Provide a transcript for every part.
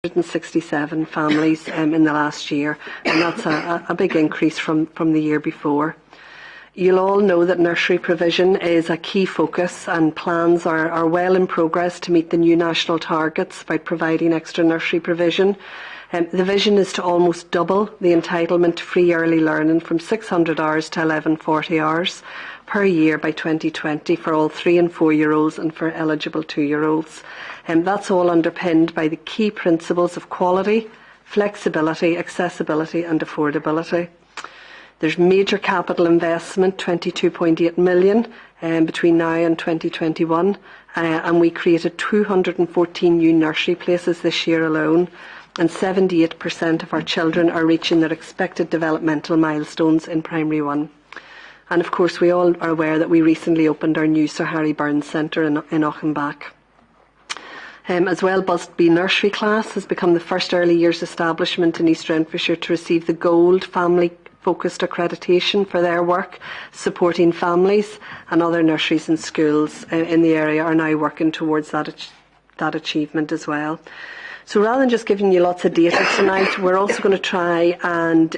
167 families in the last year, and that's a big increase from the year before. You'll all know that nursery provision is a key focus, and plans are well in progress to meet the new national targets by providing extra nursery provision. The vision is to almost double the entitlement to free early learning from 600 hours to 1140 hours per year by 2020 for all 3 and 4 year olds and for eligible 2-year-olds. That's all underpinned by the key principles of quality, flexibility, accessibility and affordability. There's major capital investment, 22.8 million between now and 2021, and we created 214 new nursery places this year alone, and 78% of our children are reaching their expected developmental milestones in Primary 1. And of course we all are aware that we recently opened our new Sir Harry Burns Centre in Auchenbach. As well, Busby Nursery Class has become the first early years establishment in East Renfrewshire to receive the Gold Family Focused accreditation for their work supporting families, and other nurseries and schools in the area are now working towards that achievement as well. So rather than just giving you lots of data tonight, we're also going to try and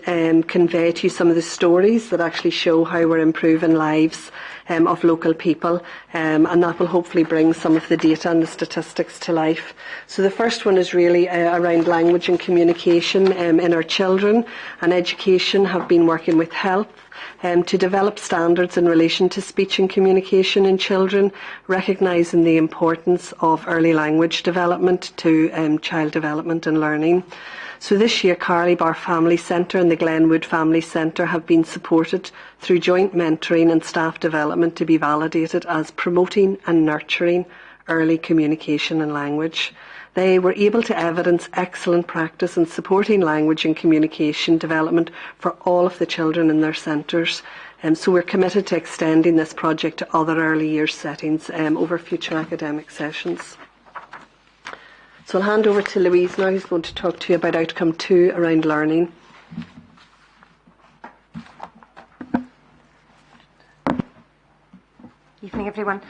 convey to you some of the stories that actually show how we're improving lives of local people, and that will hopefully bring some of the data and the statistics to life. So the first one is really around language and communication in our children, and education have been working with health to develop standards in relation to speech and communication in children, recognising the importance of early language development to child development and learning. So this year, Carley Bar Family Centre and the Glenwood Family Centre have been supported through joint mentoring and staff development to be validated as promoting and nurturing early communication and language. They were able to evidence excellent practice in supporting language and communication development for all of the children in their centres. So we're committed to extending this project to other early years settings over future academic sessions. So I'll hand over to Louise now, who's going to talk to you about outcome 2 around learning. Evening, everyone.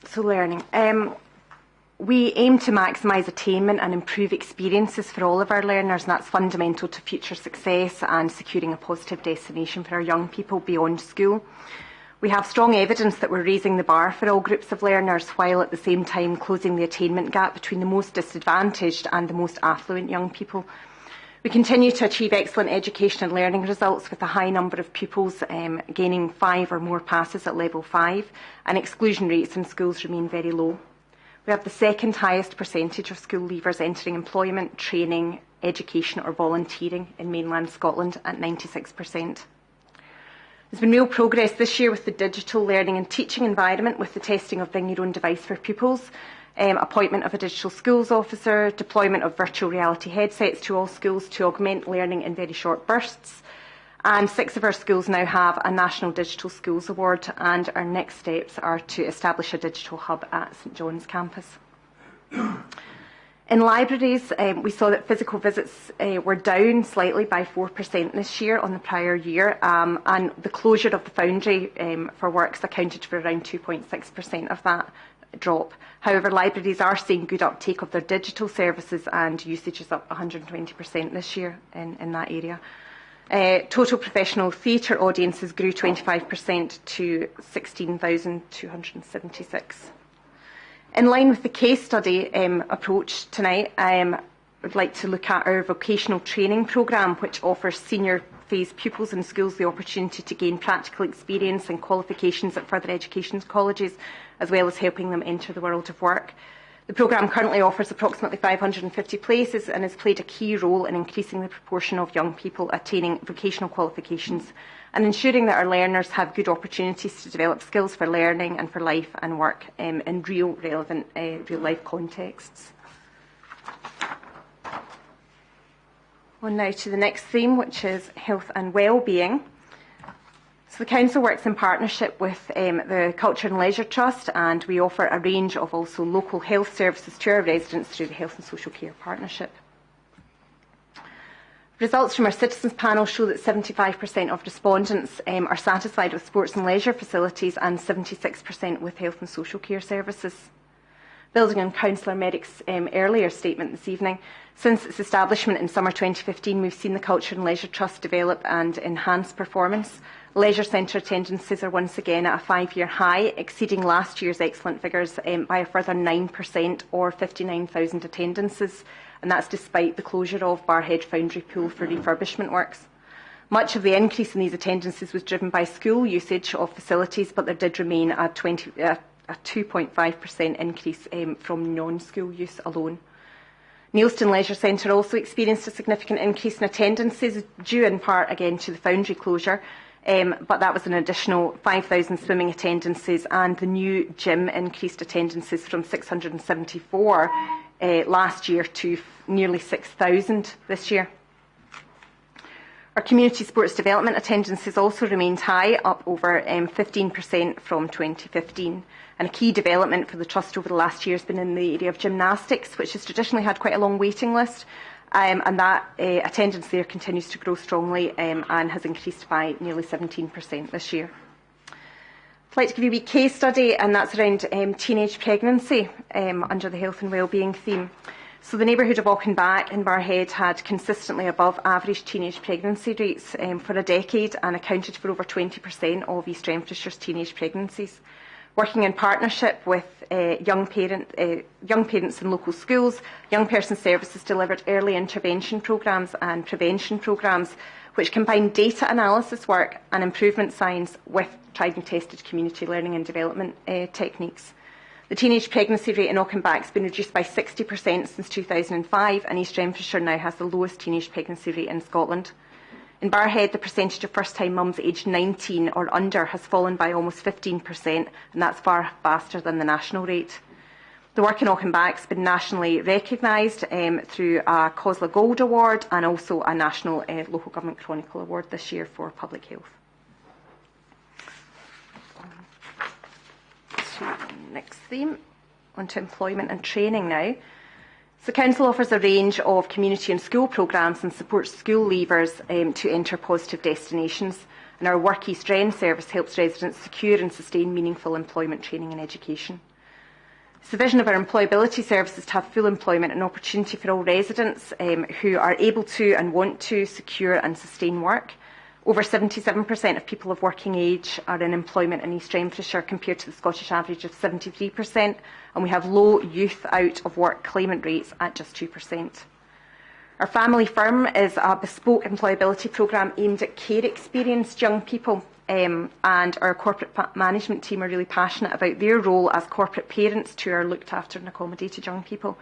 So learning. We aim to maximise attainment and improve experiences for all of our learners, and that's fundamental to future success and securing a positive destination for our young people beyond school. We have strong evidence that we're raising the bar for all groups of learners, while at the same time closing the attainment gap between the most disadvantaged and the most affluent young people. We continue to achieve excellent education and learning results, with a high number of pupils gaining 5 or more passes at level 5, and exclusion rates in schools remain very low. We have the second highest percentage of school leavers entering employment, training, education or volunteering in mainland Scotland at 96%. There's been real progress this year with the digital learning and teaching environment, with the testing of Bring Your Own Device for pupils, appointment of a digital schools officer, deployment of virtual reality headsets to all schools to augment learning in very short bursts. And 6 of our schools now have a National Digital Schools Award, and our next steps are to establish a digital hub at St John's campus. In libraries, we saw that physical visits were down slightly by 4% this year on the prior year, and the closure of the Foundry for Works accounted for around 2.6% of that drop. However, libraries are seeing good uptake of their digital services, and usage is up 120% this year in that area. Total professional theatre audiences grew 25% to 16,276. In line with the case study approach tonight, I would like to look at our vocational training programme, which offers senior phase pupils in schools the opportunity to gain practical experience and qualifications at further education colleges, as well as helping them enter the world of work. The programme currently offers approximately 550 places and has played a key role in increasing the proportion of young people attaining vocational qualifications and ensuring that our learners have good opportunities to develop skills for learning and for life and work in real, relevant, real-life contexts. On now to the next theme, which is health and well-being. So the Council works in partnership with the Culture and Leisure Trust, and we offer a range of also local health services to our residents through the Health and Social Care Partnership. Results from our Citizens Panel show that 75% of respondents are satisfied with sports and leisure facilities and 76% with health and social care services. Building on Councillor Merrick's earlier statement this evening, since its establishment in summer 2015, we've seen the Culture and Leisure Trust develop and enhance performance. Leisure centre attendances are once again at a 5-year high, exceeding last year's excellent figures by a further 9% or 59,000 attendances, and that's despite the closure of Barhead Foundry Pool for refurbishment works. Much of the increase in these attendances was driven by school usage of facilities, but there did remain a 2.5% increase from non-school use alone. Neilston Leisure Centre also experienced a significant increase in attendances, due in part again to the Foundry closure, but that was an additional 5,000 swimming attendances, and the new gym increased attendances from 674 last year to nearly 6,000 this year. Our community sports development attendances also remained high, up over 15% from 2015. And a key development for the Trust over the last year has been in the area of gymnastics, which has traditionally had quite a long waiting list. And that attendance there continues to grow strongly and has increased by nearly 17% this year. I'd like to give you a wee case study, and that's around teenage pregnancy under the health and wellbeing theme. So the neighbourhood of Auchenback in Barhead had consistently above average teenage pregnancy rates for a decade and accounted for over 20% of East Renfrewshire's teenage pregnancies. Working in partnership with young parents in local schools, Young Person Services delivered early intervention programmes and prevention programmes which combine data analysis work and improvement science with tried and tested community learning and development techniques. The teenage pregnancy rate in Auchenback has been reduced by 60% since 2005, and East Renfrewshire now has the lowest teenage pregnancy rate in Scotland. In Barhead, the percentage of first-time mums aged 19 or under has fallen by almost 15%, and that's far faster than the national rate. The work in Auchenback has been nationally recognised through a COSLA Gold Award and also a National Local Government Chronicle Award this year for public health. Next theme, onto employment and training now. So Council offers a range of community and school programmes and supports school leavers to enter positive destinations. And our Work East Ren service helps residents secure and sustain meaningful employment, training and education. It's the vision of our employability services to have full employment and opportunity for all residents who are able to and want to secure and sustain work. Over 77% of people of working age are in employment in East Renfrewshire compared to the Scottish average of 73%, and we have low youth out of work claimant rates at just 2%. Our family firm is a bespoke employability programme aimed at care experienced young people, and our corporate management team are really passionate about their role as corporate parents to our looked after and accommodated young people.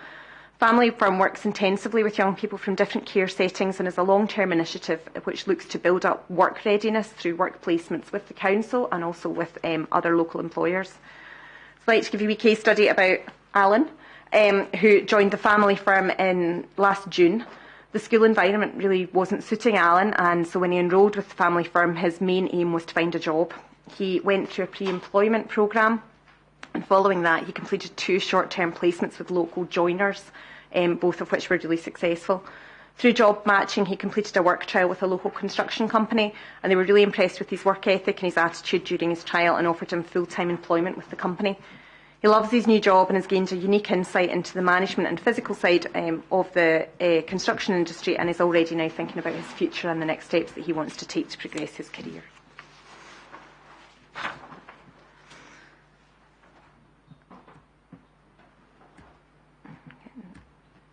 Family Firm works intensively with young people from different care settings and is a long-term initiative which looks to build up work readiness through work placements with the council and also with other local employers. So I'd like to give you a case study about Alan, who joined the Family Firm in last June. The school environment really wasn't suiting Alan, and so when he enrolled with the Family Firm, his main aim was to find a job. He went through a pre-employment programme, and following that he completed 2 short-term placements with local joiners, both of which were really successful. Through job matching, he completed a work trial with a local construction company, and they were really impressed with his work ethic and his attitude during his trial and offered him full-time employment with the company. He loves his new job and has gained a unique insight into the management and physical side of the construction industry, and is already now thinking about his future and the next steps that he wants to take to progress his career.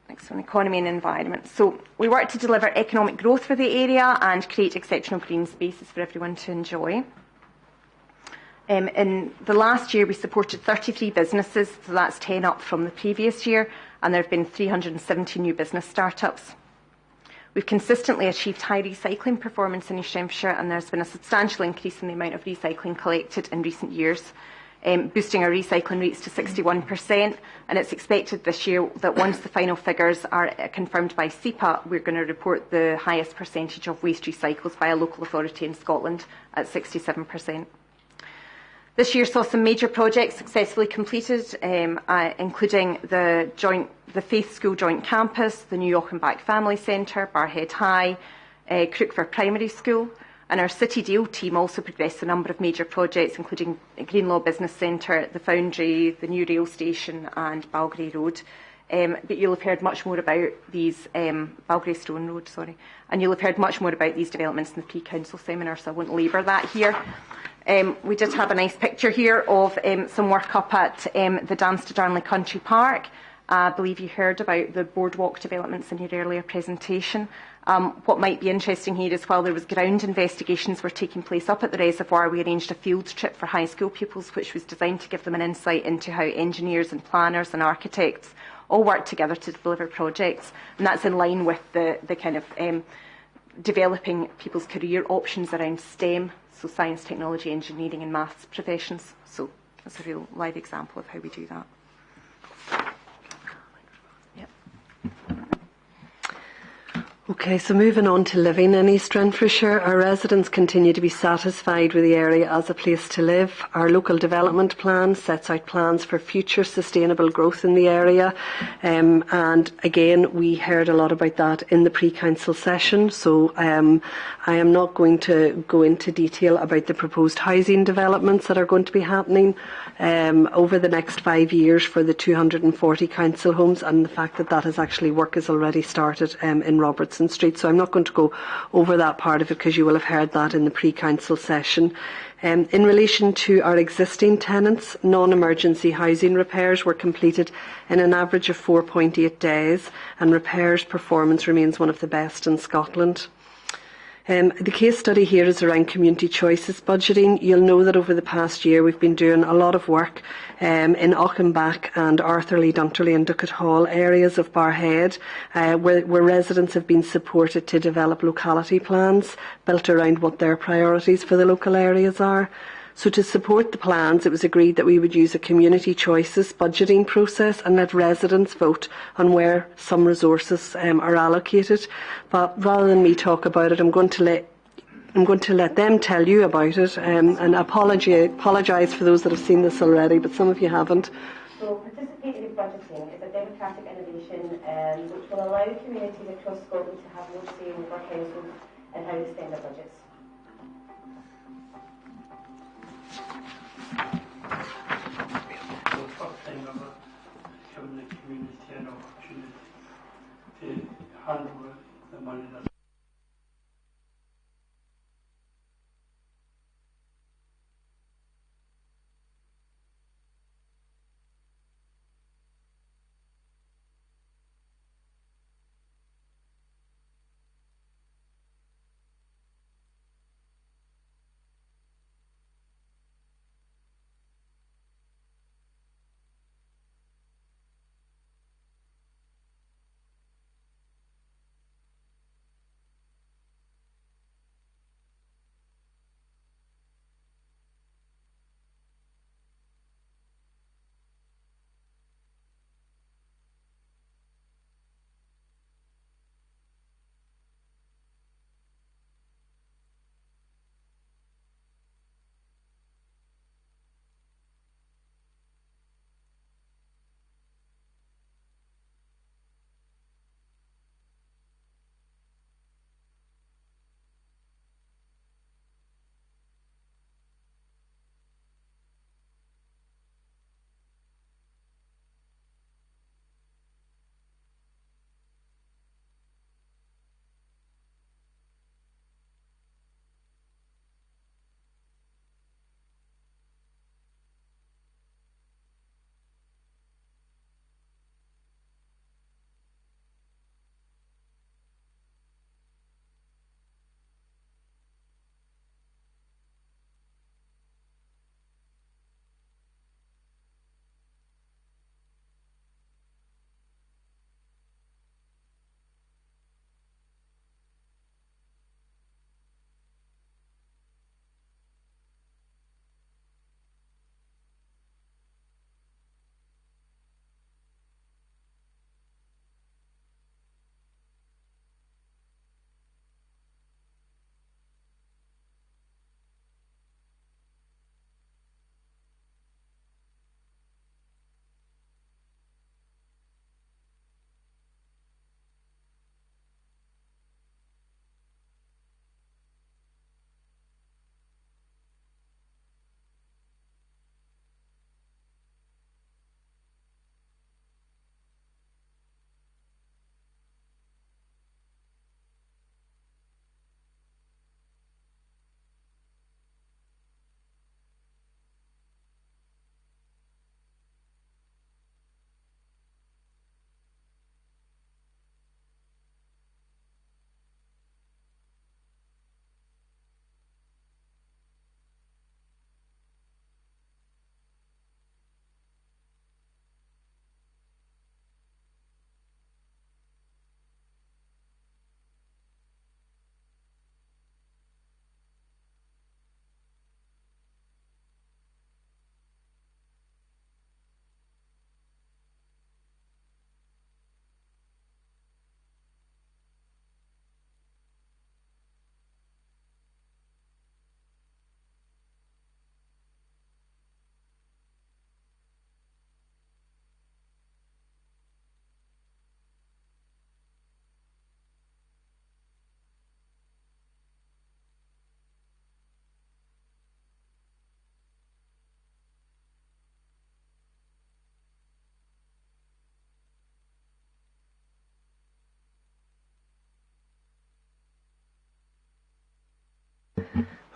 Next one, economy and environment. So we work to deliver economic growth for the area and create exceptional green spaces for everyone to enjoy. In the last year, we supported 33 businesses, so that's 10 up from the previous year, and there have been 370 new business startups. We've consistently achieved high recycling performance in East Renfrewshire, and there's been a substantial increase in the amount of recycling collected in recent years, boosting our recycling rates to 61%, and it's expected this year that once the final figures are confirmed by SEPA, we're going to report the highest percentage of waste recycles by a local authority in Scotland at 67%. This year saw some major projects successfully completed, including the Faith School Joint Campus, the new Auchenback Family Centre, Barhead High, Crookford Primary School, And our City Deal team also progressed a number of major projects, including Greenlaw Business Centre, the Foundry, the new rail station and Balgrey Road. But you'll have heard much more about these, Balgrey Stone Road, sorry, and you'll have heard much more about these developments in the pre-council seminar, so I won't labour that here. We did have a nice picture here of some work up at the Dance to Darnley Country Park. I believe you heard about the boardwalk developments in your earlier presentation. What might be interesting here is while there was ground investigations were taking place up at the reservoir, we arranged a field trip for high school pupils, which was designed to give them an insight into how engineers and planners and architects all work together to deliver projects. And that's in line with the kind of developing people's career options around STEM, so science, technology, engineering and maths professions. So that's a real live example of how we do that. Okay, so moving on to living in East Renfrewshire, our residents continue to be satisfied with the area as a place to live. Our local development plan sets out plans for future sustainable growth in the area, and again we heard a lot about that in the pre-council session, so I am not going to go into detail about the proposed housing developments that are going to be happening over the next 5 years for the 240 council homes, and the fact that that is actually work has already started in Robertson Street. So I'm not going to go over that part of it because you will have heard that in the pre-council session. In relation to our existing tenants, non-emergency housing repairs were completed in an average of 4.8 days, and repairs performance remains one of the best in Scotland. The case study here is around community choices budgeting. You'll know that over the past year we've been doing a lot of work in Auchenbach and Arthurlie, Dunterley and Ducat Hall areas of Barrhead, where residents have been supported to develop locality plans built around what their priorities for the local areas are. So to support the plans, it was agreed that we would use a community choices budgeting process and let residents vote on where some resources are allocated. But rather than me talk about it, I'm going to let them tell you about it. And apologise for those that have seen this already, but some of you haven't. So participative budgeting is a democratic innovation which will allow communities across Scotland to have more say over households and how they spend their budgets. For the first time ever, giving the community an opportunity to handle the money that's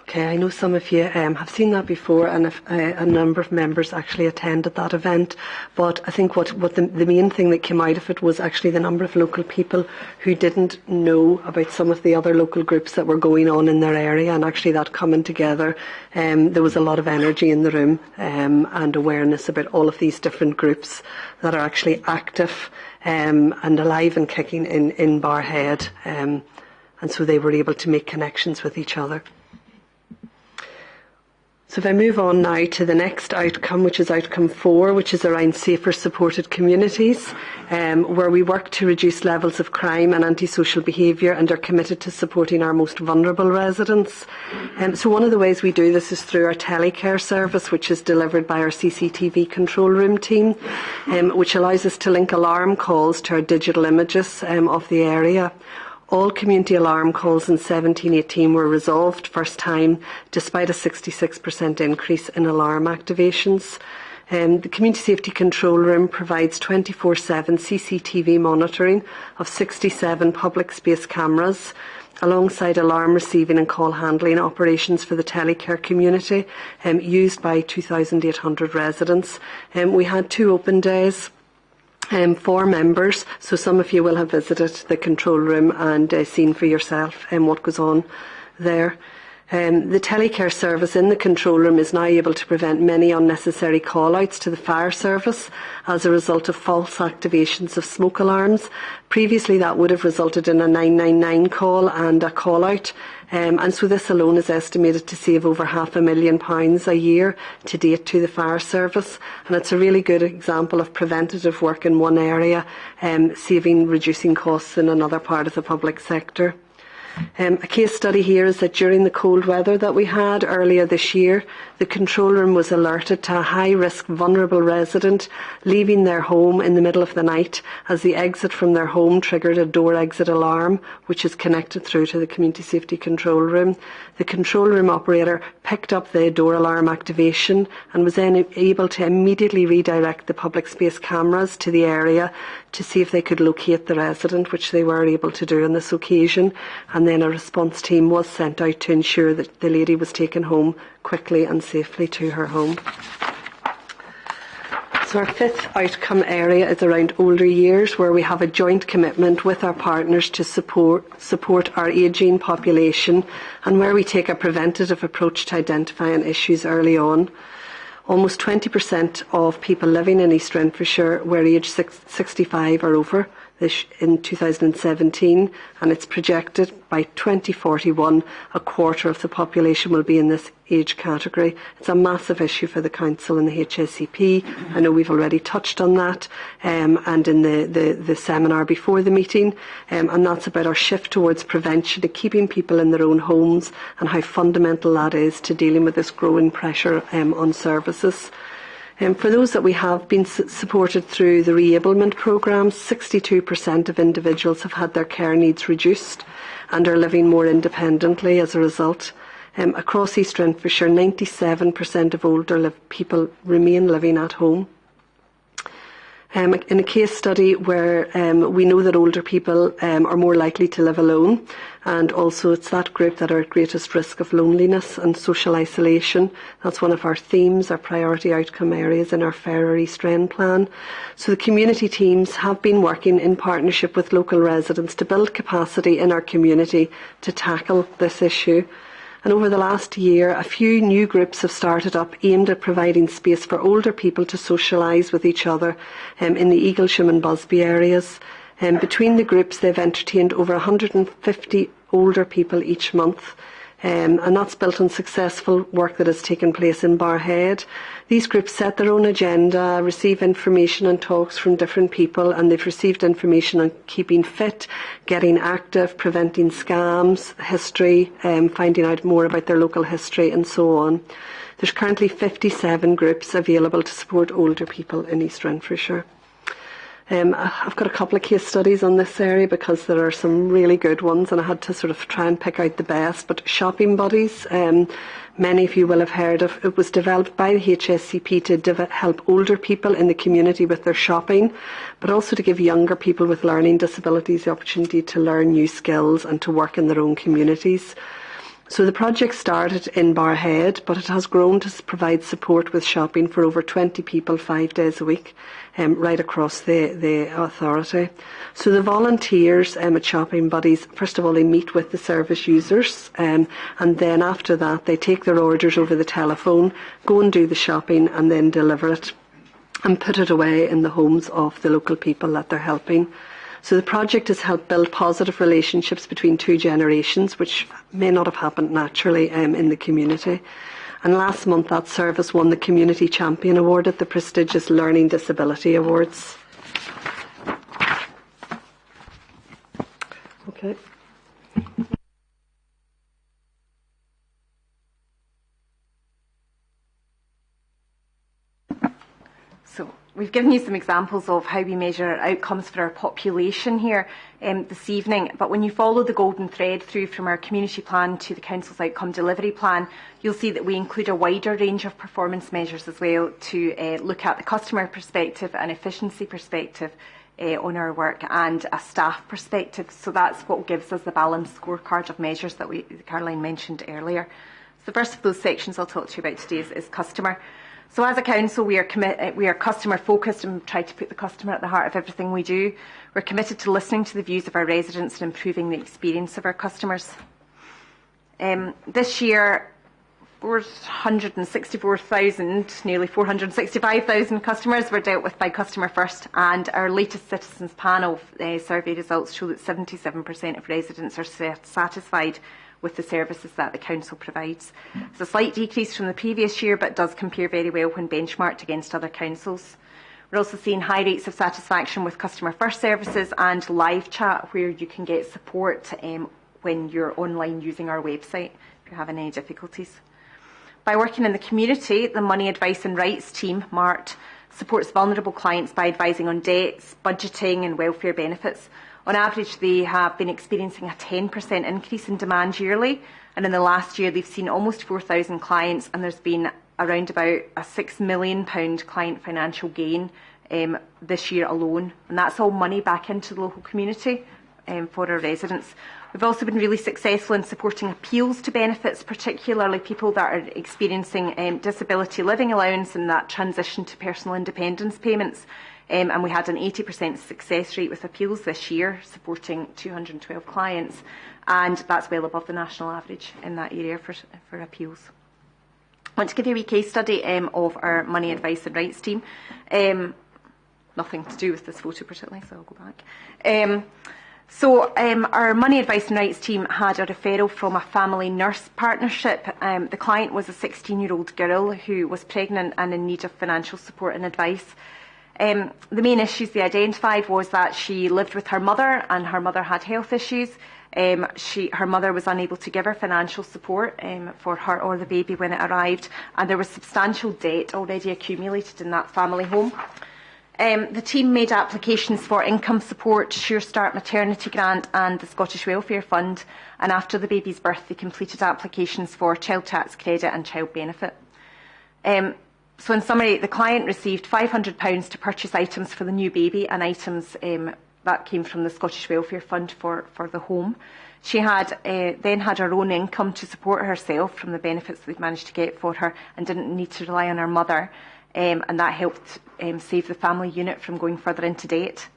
Okay, I know some of you have seen that before, and a number of members actually attended that event. But I think what the main thing that came out of it was actually the number of local people who didn't know about some of the other local groups that were going on in their area, and actually that coming together. There was a lot of energy in the room and awareness about all of these different groups that are actually active and alive and kicking in Barrhead. And so they were able to make connections with each other. So if I move on now to the next outcome, which is outcome 4, which is around safer supported communities, where we work to reduce levels of crime and antisocial behaviour and are committed to supporting our most vulnerable residents. So one of the ways we do this is through our telecare service, which is delivered by our CCTV control room team, which allows us to link alarm calls to our digital images of the area. All community alarm calls in 17-18 were resolved first time, despite a 66% increase in alarm activations. The Community Safety Control Room provides 24/7 CCTV monitoring of 67 public space cameras, alongside alarm receiving and call handling operations for the telecare community, used by 2,800 residents. We had 2 open days for members, so some of you will have visited the control room and seen for yourself what goes on there. The telecare service in the control room is now able to prevent many unnecessary call-outs to the fire service as a result of false activations of smoke alarms. Previously that would have resulted in a 999 call and a call-out. And so this alone is estimated to save over £500,000 a year to date to the fire service. And it's a really good example of preventative work in one area, reducing costs in another part of the public sector. A case study here is that during the cold weather that we had earlier this year, the control room was alerted to a high-risk vulnerable resident leaving their home in the middle of the night, as the exit from their home triggered a door exit alarm, which is connected through to the Community Safety Control Room. The control room operator picked up the door alarm activation and was then able to immediately redirect the public space cameras to the area to see if they could locate the resident, which they were able to do on this occasion. And then a response team was sent out to ensure that the lady was taken home quickly and safely to her home. So our 5th outcome area is around older years, where we have a joint commitment with our partners to support our ageing population, and where we take a preventative approach to identifying issues early on. Almost 20% of people living in East Renfrewshire were aged 65 or over in 2017, and it's projected by 2041 a quarter of the population will be in this age category. It's a massive issue for the Council and the HSCP. I know we've already touched on that and in the seminar before the meeting, and that's about our shift towards prevention and keeping people in their own homes, and how fundamental that is to dealing with this growing pressure on services. For those that we have been supported through the reablement programme, 62% of individuals have had their care needs reduced and are living more independently as a result. Across East Renfrewshire, 97% of older people remain living at home. In a case study where we know that older people are more likely to live alone, and also it's that group that are at greatest risk of loneliness and social isolation. That's one of our themes, our priority outcome areas in our Fairer East Ren plan. So the community teams have been working in partnership with local residents to build capacity in our community to tackle this issue. And over the last year, a few new groups have started up aimed at providing space for older people to socialise with each other in the Eaglesham and Busby areas. Between the groups, they've entertained over 150 older people each month. And that's built on successful work that has taken place in Barrhead. These groups set their own agenda, receive information and talks from different people, and they've received information on keeping fit, getting active, preventing scams, history, finding out more about their local history, and so on. There's currently 57 groups available to support older people in East Renfrewshire. I've got a couple of case studies on this area because there are some really good ones, and I had to sort of try and pick out the best. But Shopping Buddies, many of you will have heard of. It was developed by the HSCP to help older people in the community with their shopping, but also to give younger people with learning disabilities the opportunity to learn new skills and to work in their own communities. So the project started in Barrhead, but it has grown to provide support with shopping for over 20 people 5 days a week, right across the authority. So the volunteers at Shopping Buddies, first of all, they meet with the service users, and then after that they take their orders over the telephone, go and do the shopping, and then deliver it and put it away in the homes of the local people that they're helping. So the project has helped build positive relationships between two generations, which may not have happened naturally in the community. And last month that service won the Community Champion Award at the prestigious Learning Disability Awards. Okay. So we've given you some examples of how we measure outcomes for our population here this evening, but when you follow the golden thread through from our community plan to the Council's outcome delivery plan, you'll see that we include a wider range of performance measures as well to look at the customer perspective and efficiency perspective on our work, and a staff perspective. So that's what gives us the balanced scorecard of measures that Caroline mentioned earlier. So the first of those sections I'll talk to you about today is customer. So as a council, we are customer focused and try to put the customer at the heart of everything we do. We're committed to listening to the views of our residents and improving the experience of our customers. This year, 464,000, nearly 465,000 customers were dealt with by Customer First, and our latest Citizens Panel survey results show that 77% of residents are satisfied with the services that the Council provides. It's a slight decrease from the previous year, but does compare very well when benchmarked against other councils. We're also seeing high rates of satisfaction with Customer First services and live chat, where you can get support when you're online using our website if you're having any difficulties. By working in the community, the Money Advice and Rights team, MART, supports vulnerable clients by advising on debts, budgeting and welfare benefits. On average, they have been experiencing a 10% increase in demand yearly, and in the last year they've seen almost 4,000 clients, and there's been around about a £6 million client financial gain this year alone, and that's all money back into the local community for our residents. We've also been really successful in supporting appeals to benefits, particularly people that are experiencing disability living allowance and that transition to personal independence payments. And we had an 80% success rate with appeals this year, supporting 212 clients, and that's well above the national average in that area for appeals. I want to give you a wee case study of our Money Advice and Rights team. Nothing to do with this photo particularly, so I'll go back. Our Money Advice and Rights team had a referral from a family nurse partnership. The client was a 16-year-old girl who was pregnant and in need of financial support and advice. The main issues they identified was that she lived with her mother and her mother had health issues. Her mother was unable to give her financial support for her or the baby when it arrived, and there was substantial debt already accumulated in that family home. The team made applications for income support, Sure Start maternity grant and the Scottish Welfare Fund, and after the baby's birth they completed applications for child tax credit and child benefit. So in summary, the client received £500 to purchase items for the new baby, and items that came from the Scottish Welfare Fund for the home. She had then had her own income to support herself from the benefits that we've managed to get for her, and didn't need to rely on her mother, and that helped save the family unit from going further into debt.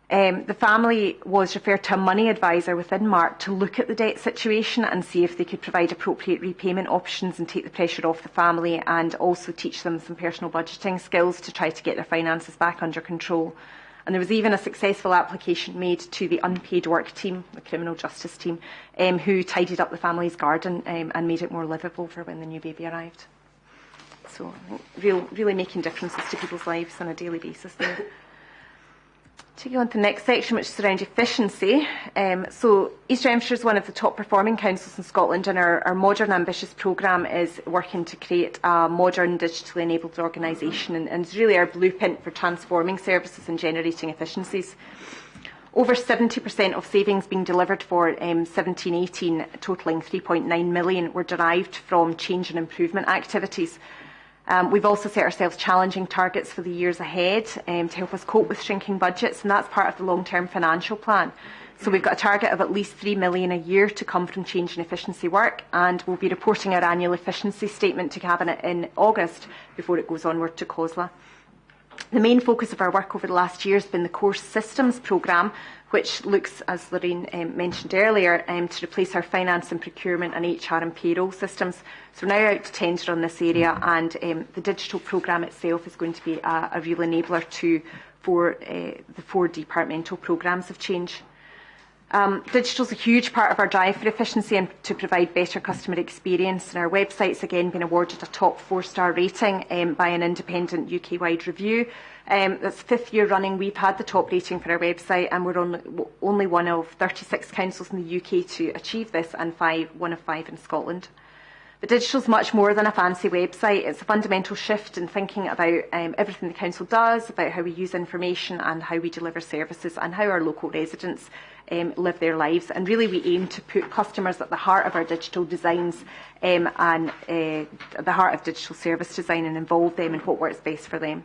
The family was referred to a money advisor within MART to look at the debt situation and see if they could provide appropriate repayment options and take the pressure off the family, and also teach them some personal budgeting skills to try to get their finances back under control. And there was even a successful application made to the unpaid work team, the criminal justice team, who tidied up the family's garden and made it more livable for when the new baby arrived. So really making differences to people's lives on a daily basis there. To go on to the next section, which is around efficiency. So East Renfrewshire is one of the top performing councils in Scotland, and our Modern Ambitious programme is working to create a modern, digitally enabled organisation, and it's really our blueprint for transforming services and generating efficiencies. Over 70% of savings being delivered for 17-18, totalling 3.9 million, were derived from change and improvement activities. We've also set ourselves challenging targets for the years ahead to help us cope with shrinking budgets, and that's part of the long-term financial plan. So we've got a target of at least £3 million a year to come from change and efficiency work, and we'll be reporting our annual efficiency statement to Cabinet in August before it goes onward to COSLA. The main focus of our work over the last year has been the Core Systems programme, which looks, as Lorraine mentioned earlier, to replace our finance and procurement and HR and payroll systems. So we're now out to tender on this area, and the digital programme itself is going to be a real enabler for the 4 departmental programmes of change. Digital is a huge part of our drive for efficiency and to provide better customer experience, and our website's again been awarded a top 4-star rating by an independent UK-wide review. That's the 5th year running we've had the top rating for our website, and we're only one of 36 councils in the UK to achieve this, and one of 5 in Scotland. But digital is much more than a fancy website. It's a fundamental shift in thinking about everything the council does, about how we use information and how we deliver services, and how our local residents live their lives. And really we aim to put customers at the heart of our digital designs and at the heart of digital service design, and involve them in what works best for them.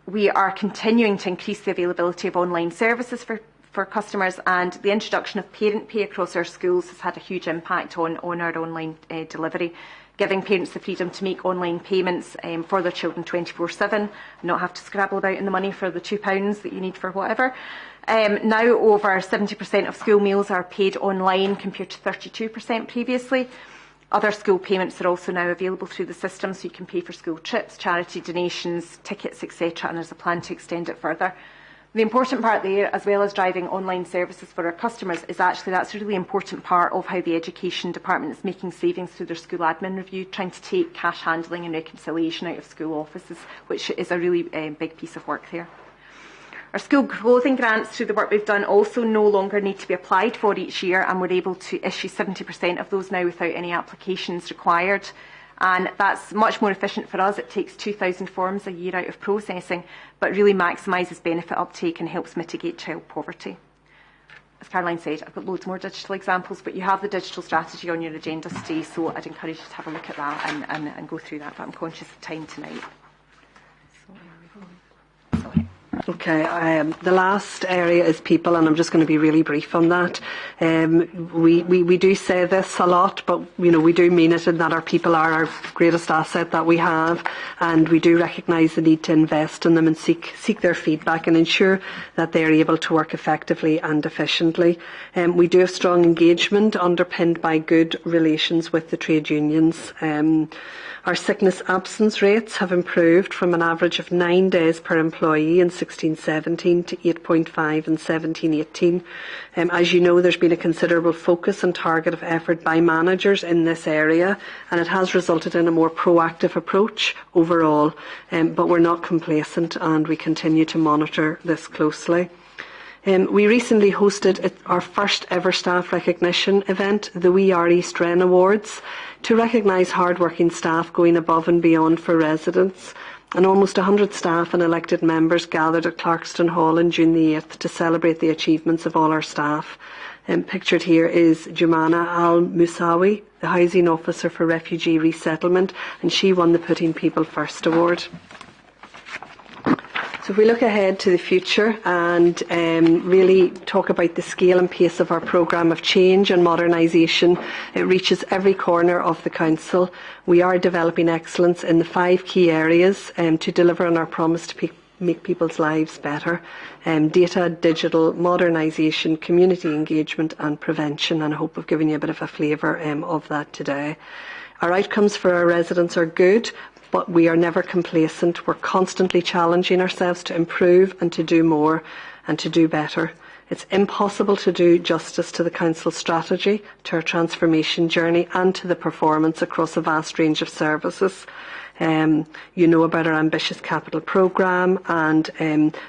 We are continuing to increase the availability of online services for customers, and the introduction of Parent Pay across our schools has had a huge impact on our online delivery, giving parents the freedom to make online payments for their children 24/7 and not have to scrabble about in the money for the £2 that you need for whatever. Now over 70% of school meals are paid online compared to 32% previously. Other school payments are also now available through the system, so you can pay for school trips, charity donations, tickets, etc., and there's a plan to extend it further. The important part there, as well as driving online services for our customers, is actually that's a really important part of how the Education Department is making savings through their school admin review, trying to take cash handling and reconciliation out of school offices, which is a really big piece of work there. Our school clothing grants, through the work we've done, also no longer need to be applied for each year, and we're able to issue 70% of those now without any applications required. And that's much more efficient for us. It takes 2,000 forms a year out of processing, but really maximises benefit uptake and helps mitigate child poverty. As Caroline said, I've got loads more digital examples, but you have the digital strategy on your agenda today, so I'd encourage you to have a look at that and go through that, but I'm conscious of time tonight. Sorry. Okay, the last area is people, and I'm just going to be really brief on that. We do say this a lot, but we do mean it, in that our people are our greatest asset that we have, and we do recognise the need to invest in them and seek their feedback and ensure that they are able to work effectively and efficiently. We do have strong engagement underpinned by good relations with the trade unions. Our sickness absence rates have improved from an average of 9 days per employee in 16-17 to 8.5 in 17-18. As you know, there's been a considerable focus and target of effort by managers in this area, and it has resulted in a more proactive approach overall, but we're not complacent and we continue to monitor this closely. We recently hosted our first ever staff recognition event, the We Are East Wren Awards, to recognise hard-working staff going above and beyond for residents. And almost 100 staff and elected members gathered at Clarkston Hall on June the 8th to celebrate the achievements of all our staff. Pictured here is Jumana Al-Musawi, the Housing Officer for Refugee Resettlement, and she won the Putting People First Award. So if we look ahead to the future and really talk about the scale and pace of our programme of change and modernisation, it reaches every corner of the council. We are developing excellence in the 5 key areas to deliver on our promise to make people's lives better: data, digital, modernisation, community engagement and prevention, and I hope I've given you a bit of a flavour of that today. Our outcomes for our residents are good, but we are never complacent. We're constantly challenging ourselves to improve and to do more and to do better. It's impossible to do justice to the Council's strategy, to our transformation journey and to the performance across a vast range of services. You know about our ambitious capital programme and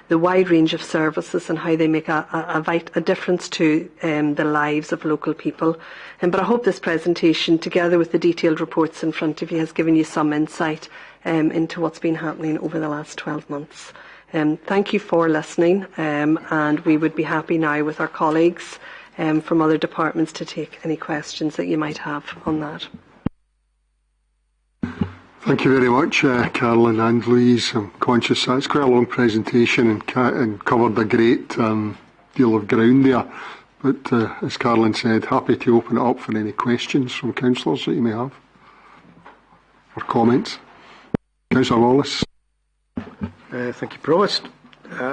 the wide range of services and how they make a difference to the lives of local people. But I hope this presentation, together with the detailed reports in front of you, has given you some insight into what's been happening over the last 12 months. Thank you for listening, and we would be happy now with our colleagues from other departments to take any questions that you might have on that. Thank you very much, Caroline and Louise. I'm conscious that's quite a long presentation and covered a great deal of ground there. But as Carolyn said, happy to open it up for any questions from councillors that you may have, or comments. Councillor Wallace. Thank you, Provost.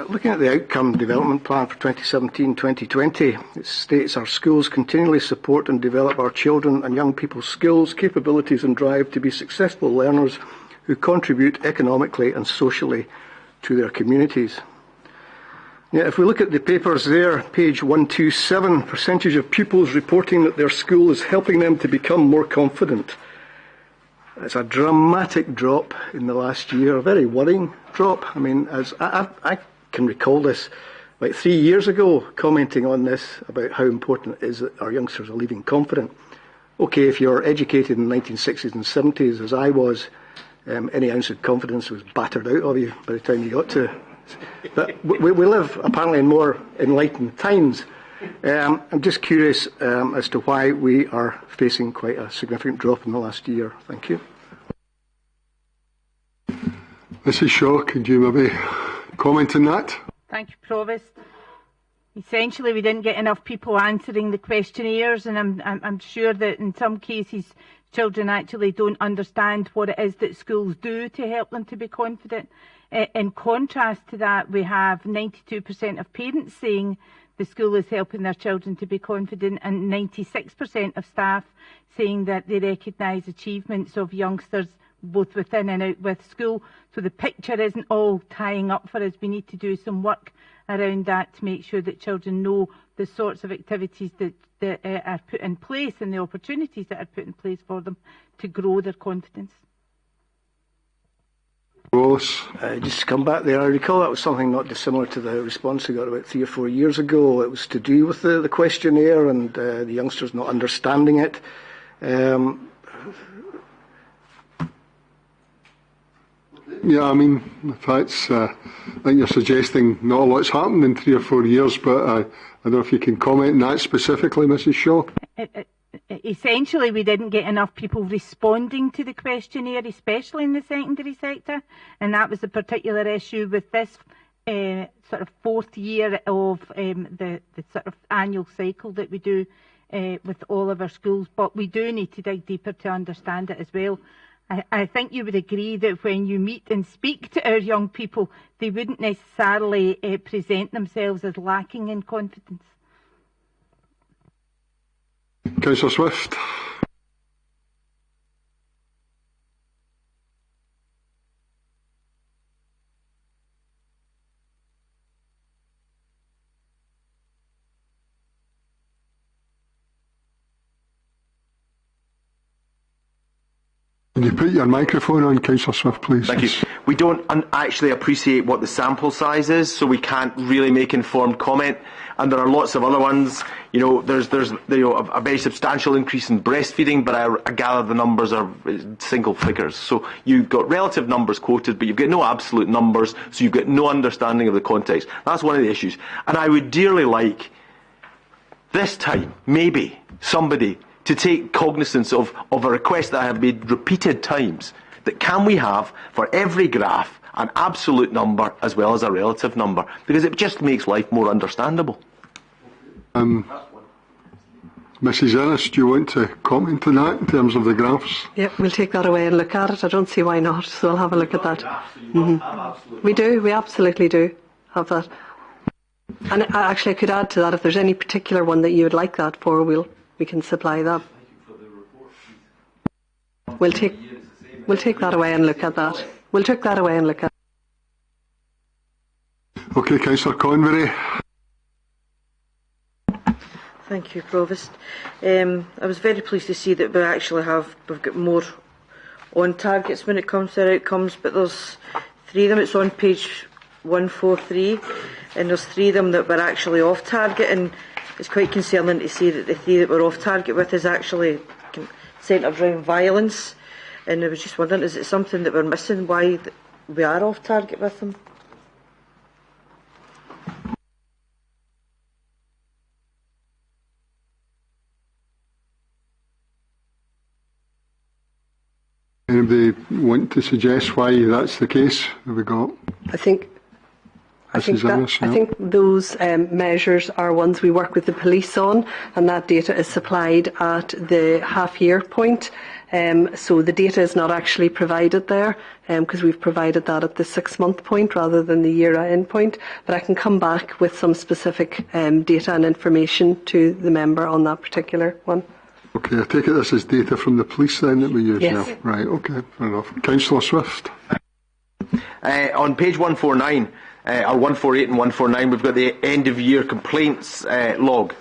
Looking at the Outcome Development Plan for 2017-2020, it states our schools continually support and develop our children and young people's skills, capabilities and drive to be successful learners who contribute economically and socially to their communities. Yeah, if we look at the papers there, page 127, percentage of pupils reporting that their school is helping them to become more confident. It's a dramatic drop in the last year, a very worrying drop. I mean, as I can recall this, like 3 years ago, commenting on this about how important it is that our youngsters are leaving confident. Okay, if you're educated in the 1960s and 70s, as I was, any ounce of confidence was battered out of you by the time you got to. But we live apparently in more enlightened times. I'm just curious as to why we are facing quite a significant drop in the last year. Thank you. Mrs. Shaw, could you maybe comment on that? Thank you, Provost. Essentially, we didn't get enough people answering the questionnaires, and I'm sure that in some cases children actually don't understand what it is that schools do to help them to be confident. In contrast to that, we have 92% of parents saying the school is helping their children to be confident, and 96% of staff saying that they recognise achievements of youngsters both within and out with school. So the picture isn't all tying up for us. We need to do some work around that to make sure that children know the sorts of activities that are put in place and the opportunities that are put in place for them to grow their confidence. Just to come back there, I recall that was something not dissimilar to the response we got about 3 or 4 years ago. It was to do with the questionnaire and the youngsters not understanding it. Yeah, I mean, if that's, I think you're suggesting not a lot's happened in 3 or 4 years, but I don't know if you can comment on that specifically, Mrs. Shaw. Essentially, we didn't get enough people responding to the questionnaire, especially in the secondary sector, and that was a particular issue with this sort of 4th year of the sort of annual cycle that we do with all of our schools. But we do need to dig deeper to understand it as well. I think you would agree that when you meet and speak to our young people, they wouldn't necessarily present themselves as lacking in confidence. Councillor Swift. Can you put your microphone on, Councillor Swift, please? Thank you. We don't actually appreciate what the sample size is, so we can't really make informed comment. And there are lots of other ones. You know, there's a very substantial increase in breastfeeding, but I gather the numbers are single figures. So you've got relative numbers quoted, but you've got no absolute numbers, so you've got no understanding of the context. That's one of the issues. And I would dearly like, this time, maybe, somebody to take cognizance of a request that I have made repeated times, that can we have, for every graph, an absolute number as well as a relative number, because it just makes life more understandable. Mrs. Ennis, do you want to comment on that in terms of the graphs? Yeah, we'll take that away and look at it. I don't see why not, so I'll have a look at that. We absolutely do have that. And actually I could add to that, if there's any particular one that you would like that for, we can supply that. We'll take that away and look at that. We'll take that away and look at it. Okay, Councillor Convery. Thank you, Provost. I was very pleased to see that we've got more on targets when it comes to our outcomes, but there's 3 of them. It's on page 143, and there's 3 of them that were actually off target, and it's quite concerning to see that the 3 that we're off target with is actually centred around violence. And I was just wondering, is it something that we're missing, why we are off target with them? Anybody want to suggest why that's the case? Have we got? I think I think those measures are ones we work with the police on, and that data is supplied at the half-year point. So the data is not actually provided there, because we've provided that at the 6-month point rather than the year-end point. But I can come back with some specific data and information to the member on that particular one. Okay, I take it this is data from the police then that we use yes. now. Right, okay, fair enough. Councillor Swift. On page 149, or 148 and 149, we've got the end of year complaints log.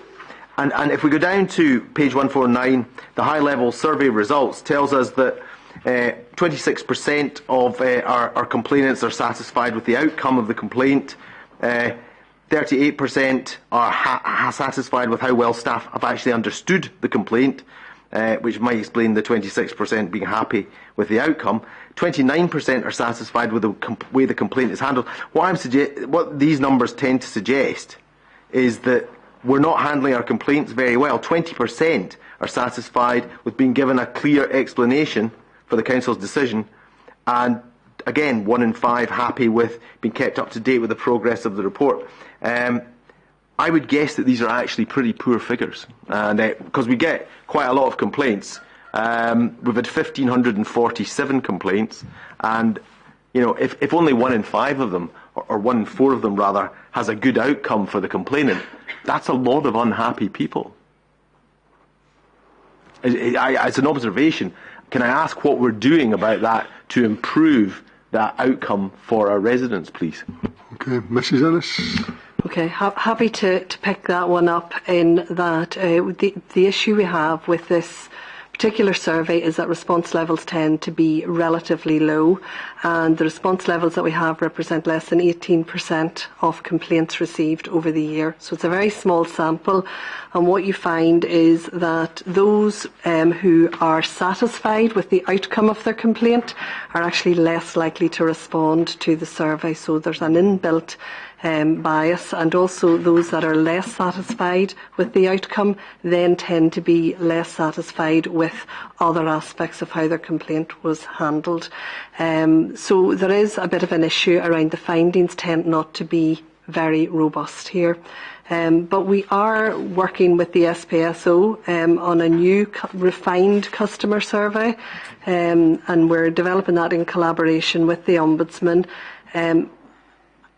And if we go down to page 149, the high level survey results tells us that 26% of our complainants are satisfied with the outcome of the complaint. 38% are satisfied with how well staff have actually understood the complaint, which might explain the 26% being happy with the outcome. 29% are satisfied with the way the complaint is handled. What these numbers tend to suggest is that we're not handling our complaints very well. 20% are satisfied with being given a clear explanation for the council's decision, and again, 1 in 5 happy with being kept up to date with the progress of the report. I would guess that these are actually pretty poor figures, and because we get quite a lot of complaints. We've had 1,547 complaints, and if only 1 in 5 of them, or 1 in 4 of them rather, has a good outcome for the complainant, that's a lot of unhappy people. As an observation, can I ask what we're doing about that to improve that outcome for our residents, please? Okay, Mrs. Innes. Okay, happy to pick that one up in that the issue we have with this particular survey is that response levels tend to be relatively low, and the response levels that we have represent less than 18% of complaints received over the year. So it's a very small sample, and what you find is that those who are satisfied with the outcome of their complaint are actually less likely to respond to the survey. So there's an inbuilt bias, and also those that are less satisfied with the outcome then tend to be less satisfied with other aspects of how their complaint was handled. So there is a bit of an issue around the findings tend not to be very robust here. But we are working with the SPSO on a new refined customer survey, and we're developing that in collaboration with the Ombudsman.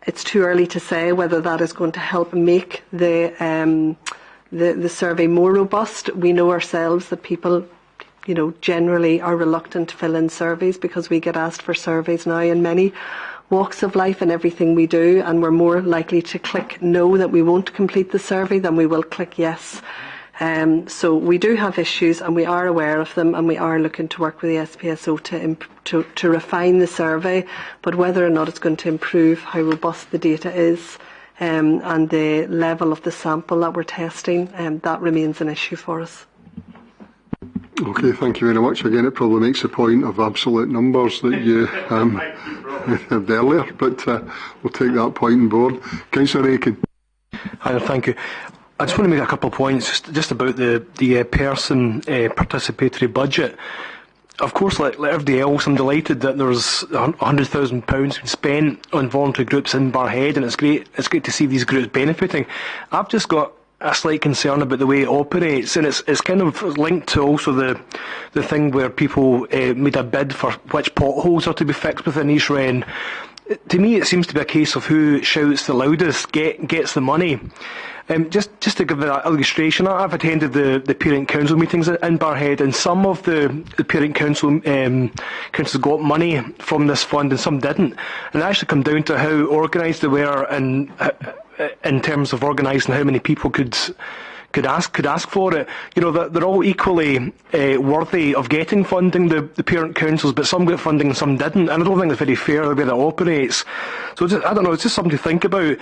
It's too early to say whether that is going to help make the survey more robust. We know ourselves that people, generally are reluctant to fill in surveys because we get asked for surveys now in many walks of life and everything we do, and we're more likely to click no that we won't complete the survey than we will click yes. So we do have issues, and we are aware of them, and we are looking to work with the SPSO to refine the survey, but whether or not it's going to improve how robust the data is and the level of the sample that we're testing, that remains an issue for us. Okay, thank you very much. Again, it probably makes a point of absolute numbers that you had earlier, but we'll take that point on board. Councillor Aiken. Hi, thank you. I just want to make a couple of points just about the person participatory budget. Of course, like everybody else, I'm delighted that there's £100,000 been spent on voluntary groups in Barrhead, and it's great to see these groups benefiting. I've just got a slight concern about the way it operates, and it's kind of linked to also the thing where people made a bid for which potholes are to be fixed within East Wren. To me, it seems to be a case of who shouts the loudest gets the money. Just to give an illustration, I've attended the parent council meetings in Barrhead, and some of the parent councils got money from this fund and some didn't. And it actually come down to how organised they were and in terms of organising how many people could ask for it. They're all equally worthy of getting funding, the parent councils, but some got funding and some didn't, and I don't think it's very fair the way that operates. So I don't know, it's just something to think about.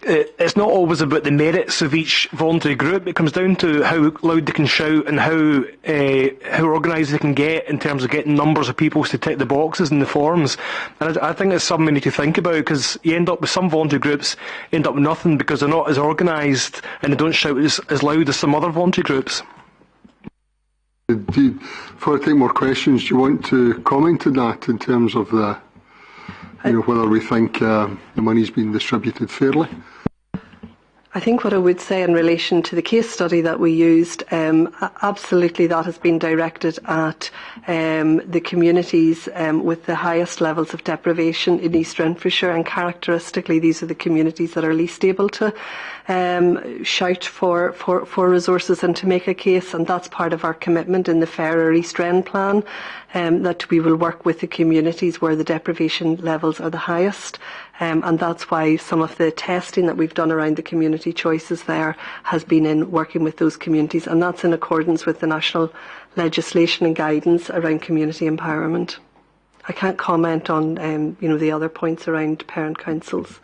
It's not always about the merits of each voluntary group. It comes down to how loud they can shout and how organised they can get in terms of getting numbers of people to tick the boxes in the forms. And I think it's something we need to think about, because you end up with some voluntary groups end up with nothing because they're not as organised and they don't shout as loud as some other voluntary groups. Before I take more questions, do you want to comment on that in terms of the whether we think the money's been distributed fairly. I think what I would say in relation to the case study that we used, absolutely that has been directed at the communities with the highest levels of deprivation in East Renfrewshire, and characteristically these are the communities that are least able to shout for resources and to make a case, and that's part of our commitment in the Fairer East Ren plan, that we will work with the communities where the deprivation levels are the highest. And that's why some of the testing that we've done around the community choices there has been in working with those communities, and that's in accordance with the national legislation and guidance around community empowerment. I can't comment on the other points around parent councils.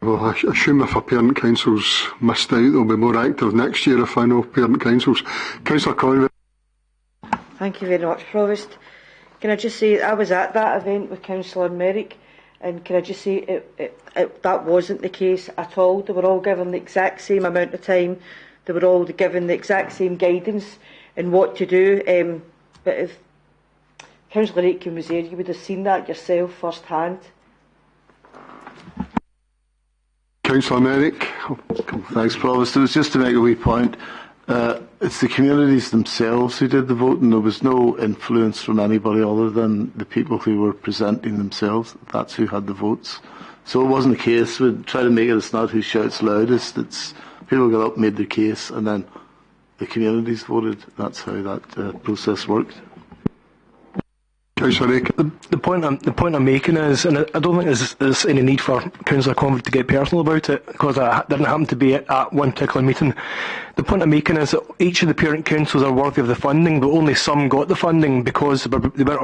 Well, I assume if our parent councils missed out, they'll be more active next year if I know parent councils. Councillor Conway. Thank you very much, Provost. Can I just say, I was at that event with Councillor Merrick, and can I just say that wasn't the case at all. They were all given the exact same amount of time. They were all given the exact same guidance in what to do. But if Councillor Aitken was there, you would have seen that yourself first hand. Councillor Merrick. Thanks, Provost. It was just to make a wee point. It's the communities themselves who did the voting. There was no influence from anybody other than the people who were presenting themselves. That's who had the votes. So it wasn't a case. We'd try to make it's not who shouts loudest. It's people got up, made their case, and then the communities voted. That's how that process worked. The point I'm making is, and I don't think there's any need for Councillor Conway to get personal about it, because I didn't happen to be at one particular meeting. The point I'm making is that each of the parent councils are worthy of the funding, but only some got the funding because they weren't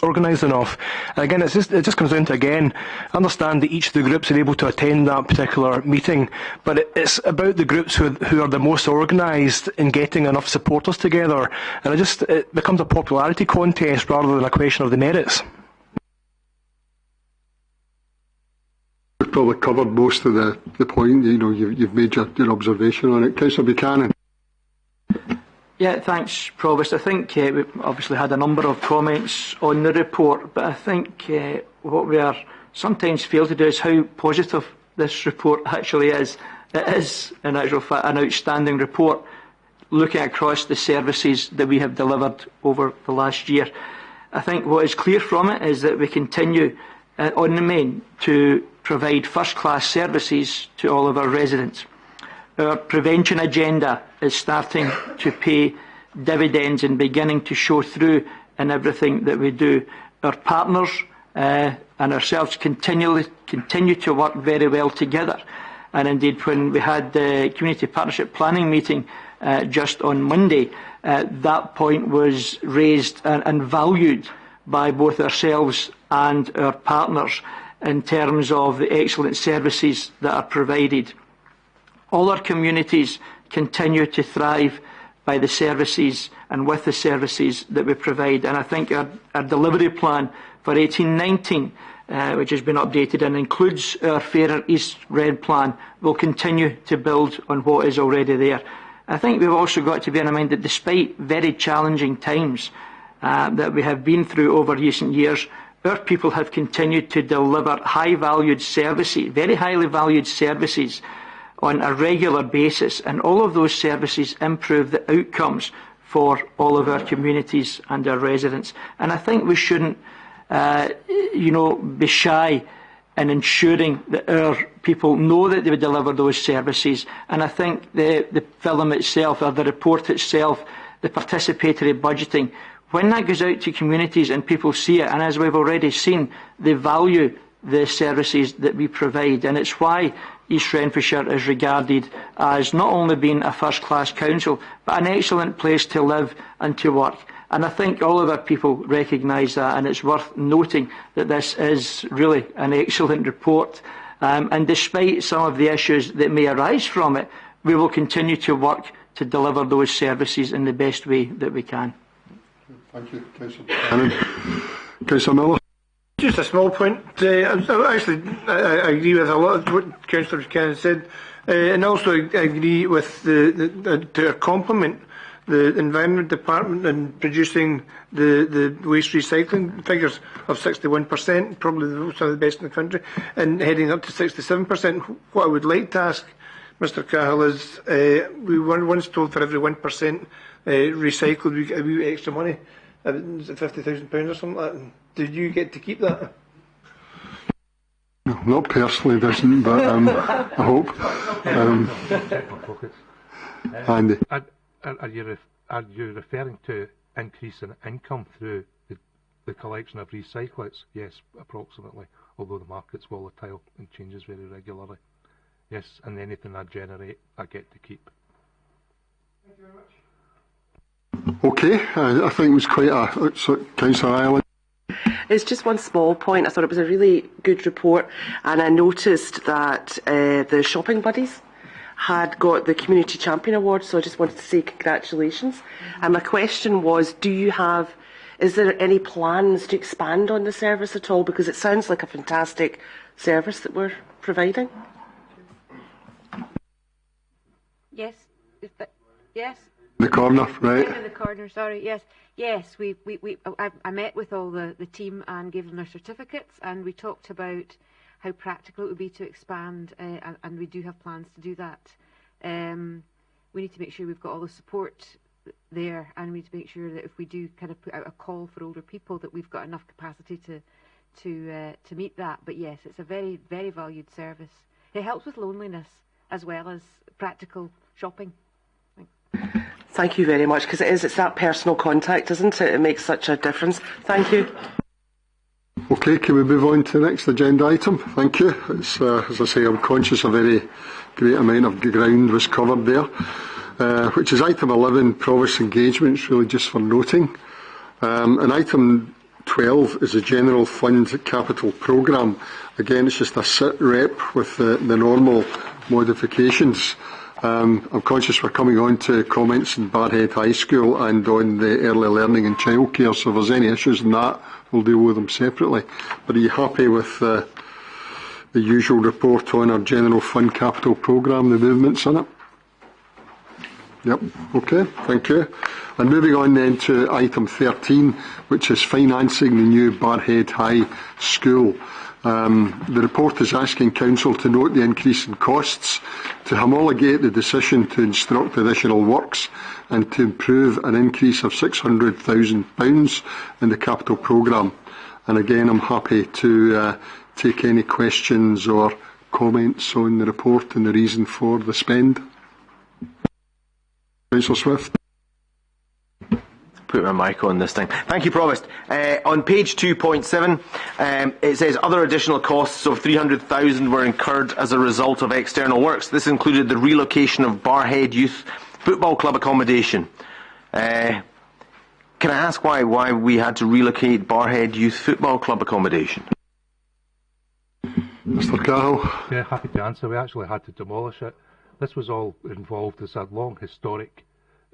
organised enough. And again, it just comes down to, again, I understand that each of the groups are able to attend that particular meeting, but it's about the groups who are the most organised in getting enough supporters together. And it becomes a popularity contest rather than a question of the merits. We've probably covered most of the point. You've made your observation on it. Councillor Buchanan. Yeah, thanks, Provost. I think we've obviously had a number of comments on the report, but I think what we are sometimes fail to do is how positive this report actually is. It is, in actual fact, an outstanding report, looking across the services that we have delivered over the last year. I think what is clear from it is that we continue on the main to provide first-class services to all of our residents. Our prevention agenda is starting to pay dividends and beginning to show through in everything that we do. Our partners and ourselves continue to work very well together. And indeed, when we had the Community Partnership Planning meeting just on Monday, that point was raised and valued by both ourselves and our partners in terms of the excellent services that are provided. All our communities continue to thrive by the services and with the services that we provide. And I think our delivery plan for 18-19, which has been updated and includes our Fairer East Red plan, will continue to build on what is already there. I think we've also got to bear in mind that despite very challenging times that we have been through over recent years, our people have continued to deliver high-valued services, very highly valued services on a regular basis, and all of those services improve the outcomes for all of our communities and our residents. And I think we shouldn't, be shy in ensuring that our people know that they deliver those services. And I think the film itself, or the report itself, the participatory budgeting, when that goes out to communities and people see it, and as we've already seen, they value the services that we provide. And it's why East Renfrewshire is regarded as not only being a first-class council, but an excellent place to live and to work. And I think all of our people recognise that, and it's worth noting that this is really an excellent report. And despite some of the issues that may arise from it, we will continue to work to deliver those services in the best way that we can. Thank you, Councillor Buchanan. Councillor Miller. Just a small point. I agree with a lot of what Councillor Buchanan said, and also agree with to compliment the Environment Department in producing the waste recycling figures of 61%, probably some of the best in the country, and heading up to 67%. What I would like to ask Mr Cahill is, we were once told for every 1% recycled we get a wee bit extra money. Is it £50,000 or something like that? Did you get to keep that? No, not personally, doesn't, but I hope. Andy. Are you referring to increase in income through the collection of recyclates? Yes, approximately, although the market's volatile and changes very regularly. Yes, and anything I generate, I get to keep. Thank you very much. Okay, I think it was quite a... Councillor Ireland. It's just one small point. I thought it was a really good report, and I noticed that the shopping buddies had got the Community Champion Award, so I just wanted to say congratulations. And my question was, is there any plans to expand on the service at all? Because it sounds like a fantastic service that we're providing. Yes. Yes. The corner, right? In the corner, sorry. Yes. Yes, I met with all the team and gave them their certificates, and we talked about how practical it would be to expand, and we do have plans to do that. We need to make sure we've got all the support there, and we need to make sure that if we do kind of put out a call for older people, that we've got enough capacity to meet that. But yes, it's a very, very valued service. It helps with loneliness as well as practical shopping. Thank you very much, because it's that personal contact, isn't it? It makes such a difference. Thank you. Okay, can we move on to the next agenda item? Thank you. It's, as I say, I'm conscious a very great amount of ground was covered there, which is item 11, Provost engagements, really just for noting. And item 12 is a general fund capital programme. Again, it's just a sit rep with the normal modifications. I'm conscious we're coming on to comments in Barhead High School and on the early learning and childcare, so if there's any issues in that, we'll deal with them separately. But are you happy with the usual report on our general fund capital programme, the movements in it? Yep, okay, thank you. And moving on then to item 13, which is financing the new Barhead High School. The report is asking Council to note the increase in costs, to homologate the decision to instruct additional works, and to improve an increase of £600,000 in the capital programme. And again, I'm happy to take any questions or comments on the report and the reason for the spend. Councillor Swift. Put my mic on this thing. Thank you, Provost. On page 2.7, it says other additional costs of £300,000 were incurred as a result of external works. This included the relocation of Barhead Youth Football Club accommodation. Can I ask why we had to relocate Barhead Youth Football Club accommodation? Mr. Cahill. Yeah, happy to answer. We actually had to demolish it. This was all involved as a long historic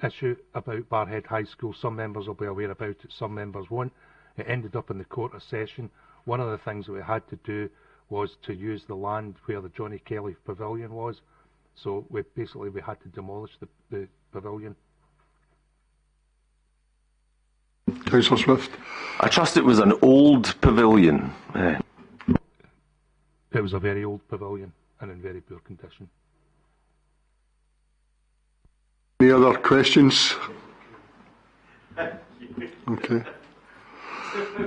issue about Barhead High School. Some members will be aware about it, some members won't. It ended up in the Court of Session. One of the things that we had to do was to use the land where the Johnny Kelly pavilion was. So we had to demolish the pavilion. Councillor Swift. I trust it was an old pavilion. It was a very old pavilion and in very poor condition. Any other questions? Okay.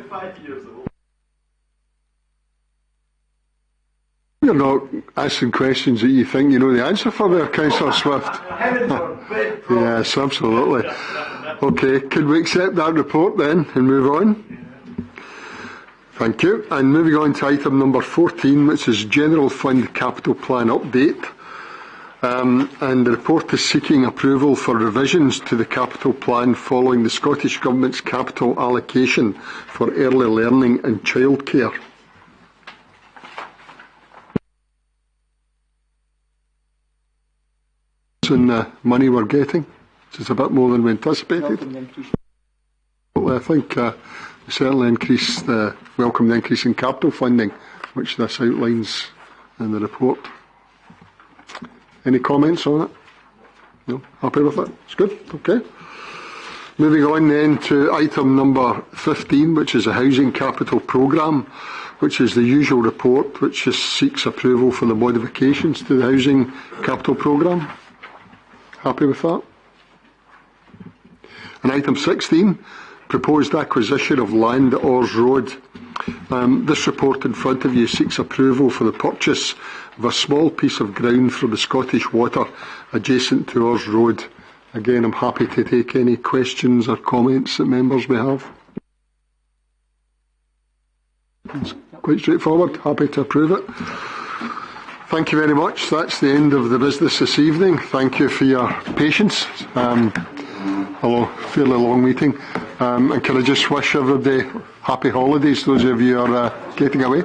5 years old. You're not asking questions that you think you know the answer for there, Councillor Swift. Yes, absolutely. Okay, could we accept that report then and move on? Thank you. And moving on to item number 14, which is General Fund Capital Plan Update. And the report is seeking approval for revisions to the capital plan following the Scottish Government's capital allocation for early learning and childcare. And the money we're getting, which is a bit more than we anticipated. Well, I think we certainly welcome the increase in capital funding, which this outlines in the report. Any comments on it? No, happy with it? It's good, okay. Moving on then to item number 15, which is the Housing Capital Programme, which is the usual report which just seeks approval for the modifications to the Housing Capital Programme. Happy with that? And item 16, proposed acquisition of land at Orrs Road. This report in front of you seeks approval for the purchase of a small piece of ground from the Scottish Water adjacent to Orrs Road. Again, I'm happy to take any questions or comments that members may have. It's quite straightforward. Happy to approve it. Thank you very much. That's the end of the business this evening. Thank you for your patience. Fairly long meeting. And can I just wish everybody happy holidays, those of you who are getting away.